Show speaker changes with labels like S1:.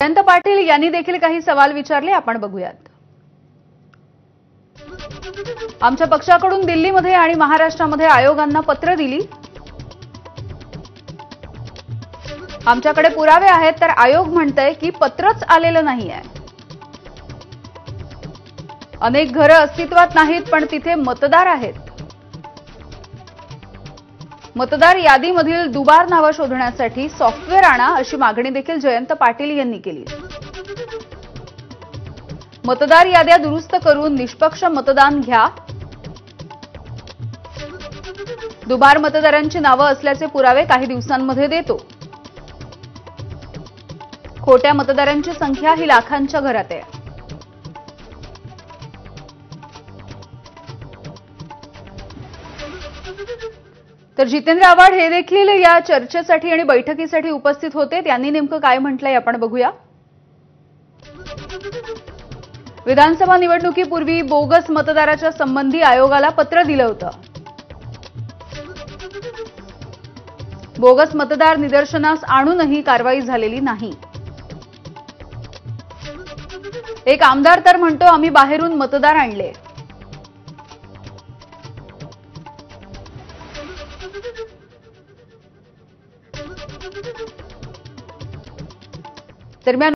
S1: जयंत पाटील यांनी देखील काही सवाल विचारले, आपण बघूयात। आमच्या पक्षाकडून दिल्लीमध्ये आणि महाराष्ट्रामध्ये आयोगांना पत्र दिली। आमच्याकडे पुरावे आहेत, तर आयोग म्हणतंय की पत्रच आलेलं नाहीये। अनेक घरं अस्तित्वात नाहीत, पण तिथे मतदार आहेत। मतदार यादीमधील दुबार नावं शोधण्यासाठी सॉफ्टवेअर आणा, अशी मागणी देखील जयंत पाटील यांनी केली। मतदार याद्या दुरुस्त करून निष्पक्ष मतदान घ्या। दुबार मतदारांची नावं असल्याचे पुरावे काही दिवसांमध्ये देतो। खोट्या मतदारांची संख्या ही लाखांच्या घरात आहे। तर जितेंद्र आव्हाड हे देखील या चर्चेसाठी आणि बैठकीसाठी उपस्थित होते। त्यांनी नेमकं काय म्हटलंय आपण बघूया। विधानसभा निवडणुकीपूर्वी बोगस मतदाराच्या संबंधी आयोगाला पत्र दिलं होतं। बोगस मतदार निदर्शनास आणूनही कारवाई झालेली नाही। एक आमदार तर म्हणतो आम्ही बाहेरून मतदार आणले। दरम्यान